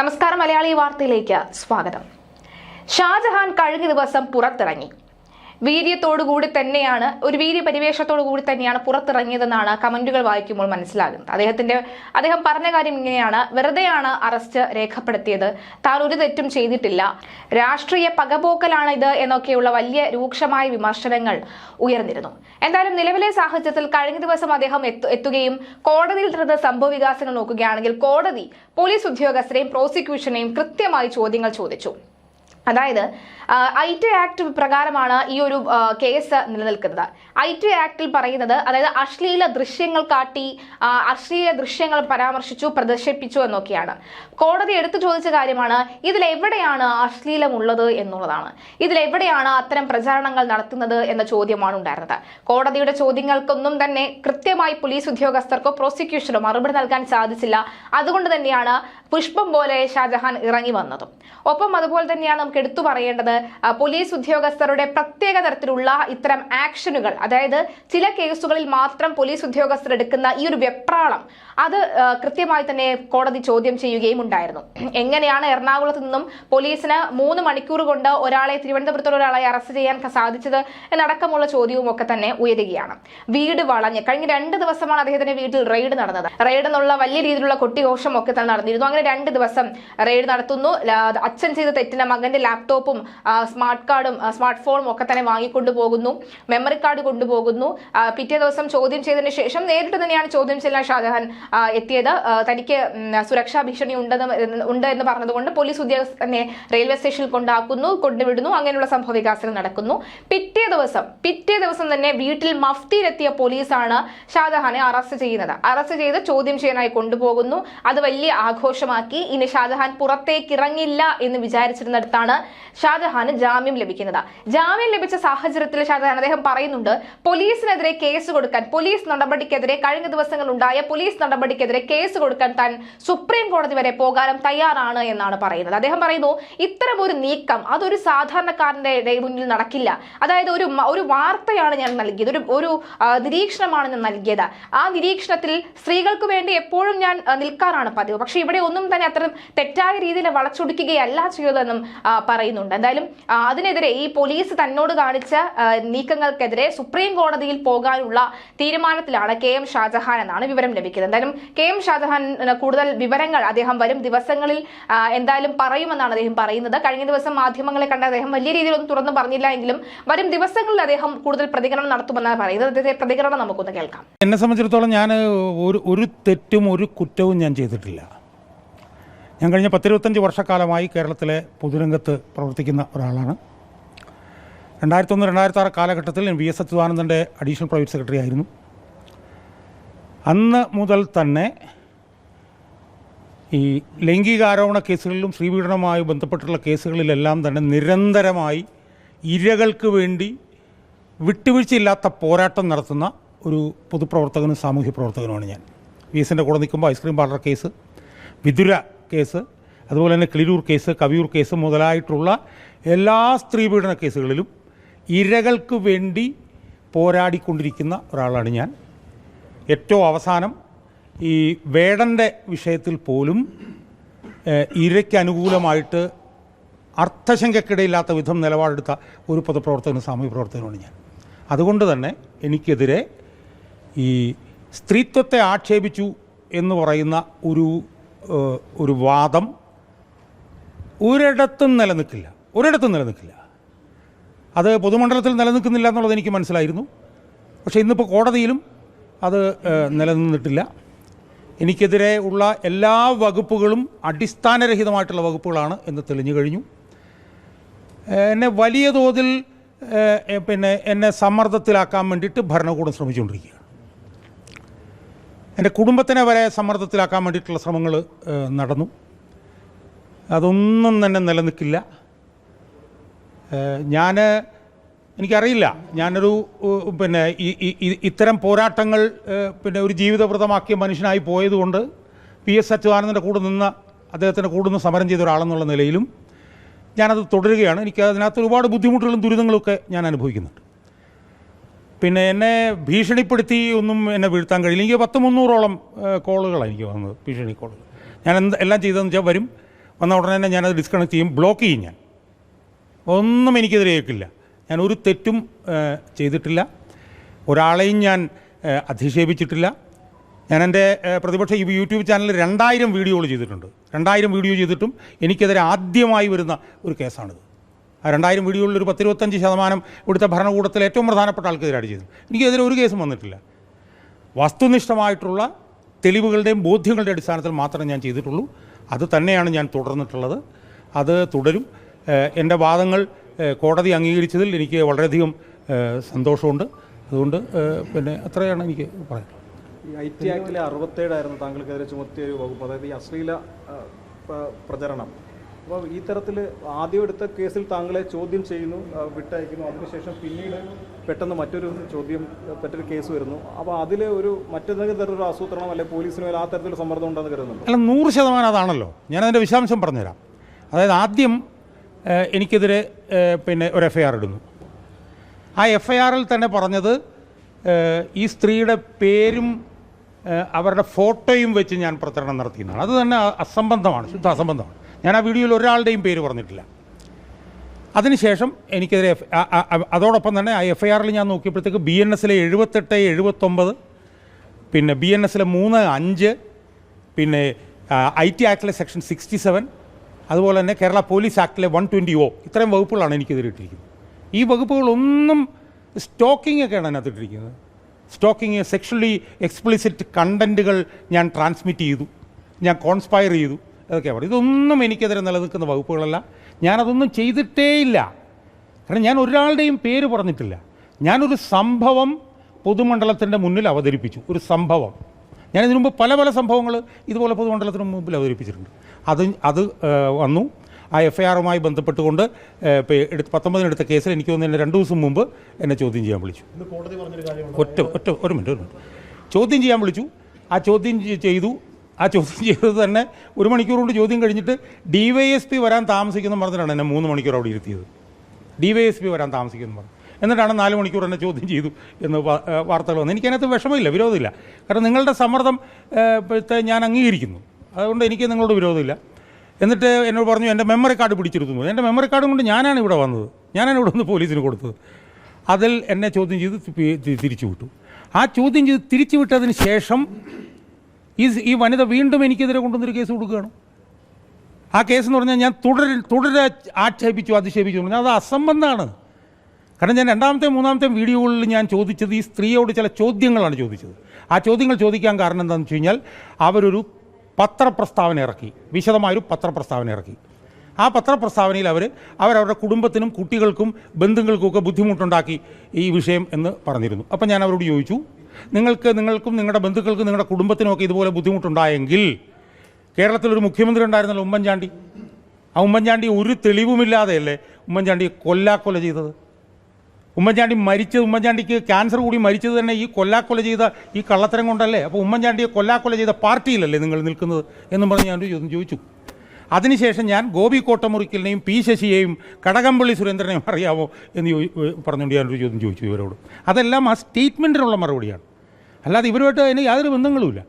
നമസ്കാരം മലയാളി വാർത്തയിലേക്ക് സ്വാഗതം. ഷാജഹാൻ കഴിഞ്ഞ ദിവസം പുറത്തിറങ്ങി. വീര്യത്തോടുകൂടി തന്നെയാണ് വീര്യപരിവേഷത്തോടു കൂടി തന്നെയാണ് പുറത്തിറങ്ങിയതെന്നാണ് കമന്റുകൾ വായിക്കുമ്പോൾ മനസ്സിലാകുന്നത്. അദ്ദേഹം പറഞ്ഞ കാര്യം ഇങ്ങനെയാണ്: വെറുതെയാണ് അറസ്റ്റ് രേഖപ്പെടുത്തിയത്, താൻ ഒരു തെറ്റും ചെയ്തിട്ടില്ല, രാഷ്ട്രീയ പകപോക്കലാണ് ഇത് എന്നൊക്കെയുള്ള വലിയ രൂക്ഷമായ വിമർശനങ്ങൾ ഉയർന്നിരുന്നു. എന്തായാലും നിലവിലെ സാഹചര്യത്തിൽ കഴിഞ്ഞ ദിവസം അദ്ദേഹം എത്തുകയും കോടതിയിൽ നടന്ന സംഭവ വികാസങ്ങൾ നോക്കുകയാണെങ്കിൽ കോടതി പോലീസ് ഉദ്യോഗസ്ഥരെയും പ്രോസിക്യൂഷനെയും കൃത്യമായി ചോദ്യങ്ങൾ ചോദിച്ചു. അതായത് IT ആക്ട് പ്രകാരമാണ് ഈ ഒരു കേസ് നിലനിൽക്കുന്നത്. IT ആക്ടിൽ പറയുന്നത്, അതായത് അശ്ലീല ദൃശ്യങ്ങൾ കാട്ടി, അശ്ലീല ദൃശ്യങ്ങൾ പരാമർശിച്ചു, പ്രദർശിപ്പിച്ചു എന്നൊക്കെയാണ്. കോടതി എടുത്തു ചോദിച്ച കാര്യമാണ് ഇതിലെവിടെയാണ് അശ്ലീലമുള്ളത് എന്നുള്ളതാണ്. ഇതിലെവിടെയാണ് അത്തരം പ്രചാരണങ്ങൾ നടത്തുന്നത് എന്ന ചോദ്യമാണ് ഉണ്ടായിരുന്നത്. കോടതിയുടെ ചോദ്യങ്ങൾക്കൊന്നും തന്നെ കൃത്യമായി പോലീസ് ഉദ്യോഗസ്ഥർക്കോ പ്രോസിക്യൂഷനോ മറുപടി നൽകാൻ സാധിച്ചില്ല. അതുകൊണ്ട് തന്നെയാണ് പുഷ്പം പോലെ ഷാജഹാൻ ഇറങ്ങി വന്നതും. ഒപ്പം അതുപോലെ തന്നെയാണ് നമുക്ക് എടുത്തു പറയേണ്ടത്, പോലീസ് ഉദ്യോഗസ്ഥരുടെ പ്രത്യേക തരത്തിലുള്ള ഇത്തരം ആക്ഷനുകൾ, അതായത് ചില കേസുകളിൽ മാത്രം പോലീസ് ഉദ്യോഗസ്ഥർ എടുക്കുന്ന ഈ ഒരു വെപ്രാളം, അത് കൃത്യമായി തന്നെ കോടതി ചോദ്യം ചെയ്യുകയും ഉണ്ടായിരുന്നു. എങ്ങനെയാണ് എറണാകുളത്ത് നിന്നും പോലീസിന് 3 മണിക്കൂർ കൊണ്ട് തിരുവനന്തപുരത്തുള്ള ഒരാളെ അറസ്റ്റ് ചെയ്യാൻ സാധിച്ചത് എന്നടക്കമുള്ള ചോദ്യവും ഒക്കെ തന്നെ ഉയരുകയാണ്. വീട് വളഞ്ഞ് കഴിഞ്ഞ 2 ദിവസമാണ് അദ്ദേഹത്തിന്റെ വീട്ടിൽ റെയ്ഡ് നടന്നത്. റെയ്ഡ് എന്നുള്ള വലിയ രീതിയിലുള്ള കൊട്ടിഘോഷം ഒക്കെ തന്നെ നടന്നിരുന്നു. അങ്ങനെ 2 ദിവസം റെയ്ഡ് നടത്തുന്നു. അച്ഛൻ ചെയ്ത തെറ്റിന് മകന്റെ ലാപ്ടോപ്പും സ്മാർട്ട് ഫോണും ഒക്കെ തന്നെ വാങ്ങിക്കൊണ്ടു പോകുന്നു, മെമ്മറി കാർഡ് കൊണ്ടുപോകുന്നു. പിറ്റേ ദിവസം ചോദ്യം ചെയ്തതിനു ശേഷം നേരിട്ട് തന്നെയാണ് ചോദ്യം ചെയ്യാൻ ഷാജഹാൻ എത്തിയത്. തനിക്ക് സുരക്ഷാ ഭീഷണി ഉണ്ട് എന്ന് പറഞ്ഞതുകൊണ്ട് പോലീസ് ഉദ്യോഗസ്ഥർ തന്നെ റെയിൽവേ സ്റ്റേഷനിൽ കൊണ്ടുവിടുന്നു. അങ്ങനെയുള്ള സംഭവ വികാസങ്ങൾ നടക്കുന്നു. പിറ്റേ ദിവസം തന്നെ വീട്ടിൽ മഫ്തിയിലെത്തിയ പോലീസാണ് ഷാജഹാനെ അറസ്റ്റ് ചെയ്യുന്നത്. അറസ്റ്റ് ചെയ്ത് ചോദ്യം ചെയ്യാനായി കൊണ്ടുപോകുന്നു. അത് വലിയ ആഘോഷമാക്കി. ഇനി ഷാജഹാൻ പുറത്തേക്ക് ഇറങ്ങില്ല എന്ന് വിചാരിച്ചിരുന്നിടത്താണ് ഷാജഹാന് ജാമ്യം ലഭിക്കുന്നത്. ജാമ്യം ലഭിച്ച സാഹചര്യത്തിൽ അദ്ദേഹം പറയുന്നുണ്ട്, പോലീസിനെതിരെ കേസ് കൊടുക്കാൻ, കഴിഞ്ഞ ദിവസങ്ങൾ ഉണ്ടായ പോലീസ് നടപടിക്കെതിരെ കേസ് കൊടുക്കാൻ താൻ സുപ്രീം കോടതി വരെ പോകാനും തയ്യാറാണ് എന്നാണ് പറയുന്നത്. അദ്ദേഹം പറയുന്നു, ഇത്തരം ഒരു നീക്കം അതൊരു സാധാരണക്കാരന്റെ മുന്നിൽ നടക്കില്ല. അതായത് ഒരു വാർത്തയാണ് ഞാൻ നൽകിയത്, ഒരു നിരീക്ഷണമാണ് ഞാൻ നൽകിയത്. ആ നിരീക്ഷണത്തിൽ സ്ത്രീകൾക്ക് വേണ്ടി എപ്പോഴും ഞാൻ നിൽക്കാറാണ് പതിവ്. പക്ഷെ ഇവിടെ ഒന്നും തന്നെ അത്തരം തെറ്റായ രീതിയിൽ വളച്ചൊടിക്കുകയല്ല ചെയ്തതെന്നും പറയുന്നുണ്ട്. എന്തായാലും അതിനെതിരെ, ഈ പോലീസ് തന്നോട് കാണിച്ച നീക്കങ്ങൾക്കെതിരെ സുപ്രീം കോടതിയിൽ പോകാനുള്ള തീരുമാനത്തിലാണ് KM ഷാജഹാൻ എന്നാണ് വിവരം ലഭിക്കുന്നത്. എന്തായാലും KM ഷാജഹാൻ കൂടുതൽ വിവരങ്ങൾ അദ്ദേഹം വരും ദിവസങ്ങളിൽ എന്തായാലും പറയുമെന്നാണ് അദ്ദേഹം പറയുന്നത്. കഴിഞ്ഞ ദിവസം മാധ്യമങ്ങളെ കണ്ട അദ്ദേഹം വലിയ രീതിയിലൊന്നും തുറന്നു പറഞ്ഞില്ല എങ്കിലും വരും ദിവസങ്ങളിൽ അദ്ദേഹം കൂടുതൽ പ്രതികരണം നടത്തുമെന്നാണ് പറയുന്നത്. അദ്ദേഹത്തെ പ്രതികരണം നമുക്കൊന്ന് കേൾക്കാം. എന്നെ സംബന്ധിച്ചിടത്തോളം ഞാൻ ഒരു തെറ്റും ഒരു കുറ്റവും ഞാൻ ചെയ്തിട്ടില്ല. ഞാൻ കഴിഞ്ഞ 10-25 വർഷക്കാലമായി കേരളത്തിലെ പൊതുരംഗത്ത് പ്രവർത്തിക്കുന്ന ഒരാളാണ്. 2001-2006 കാലഘട്ടത്തിൽ ഞാൻ VS അച്യുതാനന്ദൻ്റെ അഡീഷണൽ പ്രൈവറ്റ് സെക്രട്ടറി ആയിരുന്നു. അന്ന് മുതൽ തന്നെ ഈ ലൈംഗികാരോപണ കേസുകളിലും സ്ത്രീപീഡനവുമായി ബന്ധപ്പെട്ടുള്ള കേസുകളിലെല്ലാം തന്നെ നിരന്തരമായി ഇരകൾക്ക് വേണ്ടി വിട്ടുവീഴ്ചയില്ലാത്ത പോരാട്ടം നടത്തുന്ന ഒരു പൊതുപ്രവർത്തകനും സാമൂഹ്യ പ്രവർത്തകനുമാണ് ഞാൻ. VSൻ്റെ കൂടെ നിൽക്കുമ്പോൾ ice cream parlour case, Vithura case, അതുപോലെ തന്നെ കിളിരൂർ കേസ്, കവിയൂർ കേസ് മുതലായിട്ടുള്ള എല്ലാ സ്ത്രീപീഡന കേസുകളിലും ഇരകൾക്ക് വേണ്ടി പോരാടിക്കൊണ്ടിരിക്കുന്ന ഒരാളാണ് ഞാൻ. ഏറ്റവും അവസാനം ഈ വേടൻ്റെ വിഷയത്തിൽ പോലും ഇരയ്ക്ക് അനുകൂലമായിട്ട് അർത്ഥശങ്കയ്ക്കിടയില്ലാത്ത വിധം നിലപാടെടുത്ത ഒരു പൊതുപ്രവർത്തകനും സാമൂഹ്യ പ്രവർത്തകനുമാണ് ഞാൻ. അതുകൊണ്ട് തന്നെ എനിക്കെതിരെ ഈ സ്ത്രീത്വത്തെ ആക്ഷേപിച്ചു എന്ന് പറയുന്ന ഒരു വാദം ഒരിടത്തും നിലനിൽക്കില്ല. അത് പൊതുമണ്ഡലത്തിൽ നിലനിൽക്കുന്നില്ല എന്നുള്ളത് എനിക്ക് മനസ്സിലായിരുന്നു. പക്ഷേ ഇന്നിപ്പോൾ കോടതിയിലും അത് നിലനിന്നിട്ടില്ല. എനിക്കെതിരെ ഉള്ള എല്ലാ വകുപ്പുകളും അടിസ്ഥാനരഹിതമായിട്ടുള്ള വകുപ്പുകളാണ് എന്ന് തെളിഞ്ഞു കഴിഞ്ഞു. എന്നെ വലിയ തോതിൽ എന്നെ സമ്മർദ്ദത്തിലാക്കാൻ വേണ്ടിയിട്ട് ഭരണകൂടം ശ്രമിച്ചുകൊണ്ടിരിക്കുകയാണ്. എൻ്റെ കുടുംബത്തിനെ വരെ സമ്മർദ്ദത്തിലാക്കാൻ വേണ്ടിയിട്ടുള്ള ശ്രമങ്ങൾ നടന്നു. അതൊന്നും തന്നെ നിലനിൽക്കില്ല. എനിക്കറിയില്ല, ഞാനൊരു ഇത്തരം പോരാട്ടങ്ങൾ ഒരു ജീവിതവ്രതമാക്കിയ മനുഷ്യനായി പോയതുകൊണ്ട് VS അച്യുതാനന്ദൻ്റെ അദ്ദേഹത്തിൻ്റെ കൂടെ നിന്ന് സമരം ചെയ്ത ഒരാളെന്നുള്ള നിലയിലും ഞാനത് തുടരുകയാണ്. അതിനകത്ത് ഒരുപാട് ബുദ്ധിമുട്ടുകളും ദുരിതങ്ങളുമൊക്കെ ഞാൻ അനുഭവിക്കുന്നുണ്ട്. പിന്നെ എന്നെ ഭീഷണിപ്പെടുത്തി ഒന്നും എന്നെ വീഴ്ത്താൻ കഴിയില്ല. എനിക്ക് 100-300ഓളം കോളുകളാണ് എനിക്ക് വന്നത്, ഭീഷണി കോളുകൾ. ഞാൻ എല്ലാം ചെയ്തതെന്ന് വെച്ചാൽ വന്ന ഉടനെ തന്നെ ഞാനത് ഡിസ്കണക്ട് ചെയ്യും, ബ്ലോക്ക് ചെയ്യും. ഞാൻ ഒന്നും എനിക്കെതിരെ കേൾക്കില്ല. ഞാൻ ഒരു തെറ്റും ചെയ്തിട്ടില്ല, ഒരാളെയും ഞാൻ അധിക്ഷേപിച്ചിട്ടില്ല. ഞാൻ എൻ്റെ പ്രതിപക്ഷ യൂട്യൂബ് ചാനലിൽ 2000 വീഡിയോകൾ ചെയ്തിട്ടുണ്ട്. 2000 വീഡിയോ ചെയ്തിട്ടും എനിക്കെതിരെ ആദ്യമായി വരുന്ന ഒരു കേസാണിത്. ആ 2000 വീഡിയോകളിൽ ഒരു 10-25% ഇവിടുത്തെ ഭരണകൂടത്തിലെ ഏറ്റവും പ്രധാനപ്പെട്ട ആൾക്കെതിരായിട്ട് ചെയ്തു. എനിക്കെതിരെ ഒരു കേസും വന്നിട്ടില്ല. വസ്തുനിഷ്ഠമായിട്ടുള്ള തെളിവുകളുടെയും ബോധ്യങ്ങളുടെ അടിസ്ഥാനത്തിൽ മാത്രമേ ഞാൻ ചെയ്തിട്ടുള്ളൂ. അത് തന്നെയാണ് ഞാൻ തുടർന്നിട്ടുള്ളത്, അത് തുടരും. എൻ്റെ വാദങ്ങൾ കോടതി അംഗീകരിച്ചതിൽ എനിക്ക് വളരെയധികം സന്തോഷമുണ്ട്. അതുകൊണ്ട് പിന്നെ അത്രയാണ് എനിക്ക് പറയാനുള്ളത്. ഈ IT ആക്ടിലെ 67 താങ്കൾക്കെതിരെ ചുമത്തിയ ഒരു വകുപ്പ്, അതായത് ഈ അശ്ലീല പ്രചരണം. അപ്പോൾ ഈ തരത്തിൽ ആദ്യം എടുത്ത കേസിൽ താങ്കളെ ചോദ്യം ചെയ്യുന്നു, വിട്ടയക്കുന്നു, അതിനുശേഷം പിന്നീട് പെട്ടെന്ന് മറ്റൊരു കേസ് വരുന്നു. അപ്പോൾ അതിൽ ഒരു മറ്റെന്തെങ്കിലും തരത്തിലൊരു ആസൂത്രണം അല്ലെങ്കിൽ പോലീസിന് ആ തരത്തിലുള്ള സമ്മർദ്ദം ഉണ്ടെന്ന് കരുതുന്നുണ്ട്? അല്ല, 100% അതാണല്ലോ. ഞാനതിൻ്റെ വിശദാംശം പറഞ്ഞുതരാം. അതായത് ആദ്യം എനിക്കെതിരെ പിന്നെ ഒരു FIR ഇടുന്നു. ആ FIRൽ തന്നെ പറഞ്ഞത് ഈ സ്ത്രീയുടെ പേരും അവരുടെ ഫോട്ടോയും വെച്ച് ഞാൻ പ്രചരണം നടത്തിയെന്നാണ്. അത് തന്നെ അസംബന്ധമാണ്, ശുദ്ധ അസംബന്ധമാണ്. ഞാൻ ആ വീഡിയോയിൽ ഒരാളുടെയും പേര് പറഞ്ഞിട്ടില്ല. അതിനുശേഷം എനിക്കെതിരെ അതോടൊപ്പം തന്നെ ആ FIRൽ ഞാൻ നോക്കിയപ്പോഴത്തേക്ക് BNSലെ 78, 79, പിന്നെ BNSലെ 3, 5, പിന്നെ IT ആക്ടിലെ സെക്ഷൻ 67, അതുപോലെ തന്നെ കേരള പോലീസ് ആക്ടിലെ 120O, ഇത്രയും വകുപ്പുകളാണ് എനിക്കെതിരെ ഇട്ടിരിക്കുന്നത്. ഈ വകുപ്പുകളൊന്നും സ്റ്റോക്കിംഗ് ഒക്കെയാണ് അതിനകത്ത് ഇട്ടിരിക്കുന്നത്. സ്റ്റോക്കിങ്, സെക്ഷലി എക്സ്പ്ലിസിറ്റ് കണ്ടൻറ്റുകൾ ഞാൻ ട്രാൻസ്മിറ്റ് ചെയ്തു, ഞാൻ കോൺസ്പയർ ചെയ്തു, അതൊക്കെയാണ് പറയുന്നത്. ഇതൊന്നും എനിക്കെതിരെ നിലനിൽക്കുന്ന വകുപ്പുകളല്ല. ഞാനതൊന്നും ചെയ്തിട്ടേയില്ല. കാരണം ഞാൻ ഒരാളുടെയും പേര് പറഞ്ഞിട്ടില്ല. ഞാനൊരു സംഭവം പൊതുമണ്ഡലത്തിൻ്റെ മുന്നിൽ അവതരിപ്പിച്ചു. ഒരു സംഭവം ഞാനിതിനു മുമ്പ് പല സംഭവങ്ങൾ ഇതുപോലെ പൊതുമണ്ഡലത്തിന് മുമ്പിൽ അവതരിപ്പിച്ചിട്ടുണ്ട്. അത് വന്നു. ആ FIRുമായി ബന്ധപ്പെട്ടുകൊണ്ട് 19 എടുത്ത കേസിൽ എനിക്ക് തോന്നുന്നു 2 ദിവസം മുമ്പ് എന്നെ ചോദ്യം ചെയ്യാൻ വിളിച്ചു. ഒരു മിനിറ്റ് ചോദ്യം ചെയ്യാൻ വിളിച്ചു. ആ ചോദ്യം ചെയ്തു. ആ ചോദ്യം ചെയ്തത് തന്നെ 1 മണിക്കൂർ കൊണ്ട് ചോദ്യം കഴിഞ്ഞിട്ട് DYSP വരാൻ താമസിക്കുന്ന പറഞ്ഞിട്ടാണ് എന്നെ 3 മണിക്കൂർ അവിടെ ഇരുത്തിയത്. DYSP വരാൻ താമസിക്കുന്നു പറഞ്ഞു. എന്നിട്ടാണ് 4 മണിക്കൂർ എന്നെ ചോദ്യം ചെയ്തു എന്ന് വാർത്തകൾ വന്നു. എനിക്കതിനകത്ത് വിഷമമില്ല, വിരോധമില്ല. കാരണം നിങ്ങളുടെ സമ്മർദ്ദം ഞാൻ അംഗീകരിക്കുന്നു. അതുകൊണ്ട് എനിക്ക് നിങ്ങളോട് വിരോധമില്ല. എന്നിട്ട് എന്നോട് പറഞ്ഞു എൻ്റെ മെമ്മറി കാർഡ് പിടിച്ചെടുത്തു. എൻ്റെ മെമ്മറി കാർഡും കൊണ്ട് ഞാനാണ് ഇവിടെ വന്നത്, ഞാനാണ് ഇവിടെ വന്ന് പോലീസിന് കൊടുത്തത്. അതിൽ എന്നെ ചോദ്യം ചെയ്ത് തിരിച്ചു വിട്ടു. ആ ചോദ്യം ചെയ്ത് തിരിച്ചു വിട്ടതിന് ശേഷം ഈ വനിത വീണ്ടും എനിക്കെതിരെ കൊണ്ടുവന്നൊരു കേസ് കൊടുക്കുകയാണ്. ആ കേസ് എന്ന് പറഞ്ഞാൽ ഞാൻ തുടരെ ആക്ഷേപിച്ചു, അധിക്ഷേപിച്ചു പറഞ്ഞാൽ അത് അസംബന്ധമാണ്. കാരണം ഞാൻ 2ാമത്തെയും 3ാമത്തെയും വീഡിയോകളിൽ ഞാൻ ചോദിച്ചത് ഈ സ്ത്രീയോട് ചില ചോദ്യങ്ങളാണ് ചോദിച്ചത്. ആ ചോദ്യങ്ങൾ ചോദിക്കാൻ കാരണം എന്താണെന്ന് വെച്ച് കഴിഞ്ഞാൽ അവരൊരു പത്രപ്രസ്താവന ഇറക്കി, വിശദമായൊരു പത്രപ്രസ്താവന ഇറക്കി. ആ പത്രപ്രസ്താവനയിൽ അവരവരുടെ കുടുംബത്തിനും കുട്ടികൾക്കും ബന്ധുക്കൾക്കുമൊക്കെ ബുദ്ധിമുട്ടുണ്ടാക്കി ഈ വിഷയം എന്ന് പറഞ്ഞിരുന്നു. അപ്പം ഞാൻ അവരോട് ചോദിച്ചു, നിങ്ങൾക്കും നിങ്ങളുടെ ബന്ധുക്കൾക്കും നിങ്ങളുടെ കുടുംബത്തിനുമൊക്കെ ഇതുപോലെ ബുദ്ധിമുട്ടുണ്ടായെങ്കിൽ കേരളത്തിലൊരു മുഖ്യമന്ത്രി ഉണ്ടായിരുന്നല്ലോ, ഉമ്മൻചാണ്ടി. ആ ഉമ്മൻചാണ്ടി ഒരു തെളിവുമില്ലാതെയല്ലേ ഉമ്മൻചാണ്ടിയെ കൊല്ലാക്കൊല ചെയ്തത്? ഉമ്മൻചാണ്ടിക്ക് ക്യാൻസർ കൂടി മരിച്ചത് തന്നെ ഈ കൊല്ലാക്കൊല ചെയ്ത ഈ കള്ളത്തരം കൊണ്ടല്ലേ? അപ്പോൾ ഉമ്മൻചാണ്ടിയെ കൊല്ലാക്കൊല ചെയ്ത പാർട്ടിയിലല്ലേ നിങ്ങൾ നിൽക്കുന്നത് എന്നും പറഞ്ഞ് ഞാനൊരു ചോദ്യം ചോദിച്ചു. അതിനുശേഷം ഞാൻ ഗോപി കോട്ടമുറിക്കലിനെയും P. ശശിയെയും കടകംപള്ളി സുരേന്ദ്രനെയും അറിയാമോ എന്ന് പറഞ്ഞുകൊണ്ട് ഞാനൊരു ചോദ്യം ചോദിച്ചു ഇവരോട്. അതെല്ലാം ആ സ്റ്റേറ്റ്മെൻറ്റിനുള്ള മറുപടിയാണ്, അല്ലാതെ ഇവരുമായിട്ട് അതിന് യാതൊരു ബന്ധങ്ങളുമില്ല.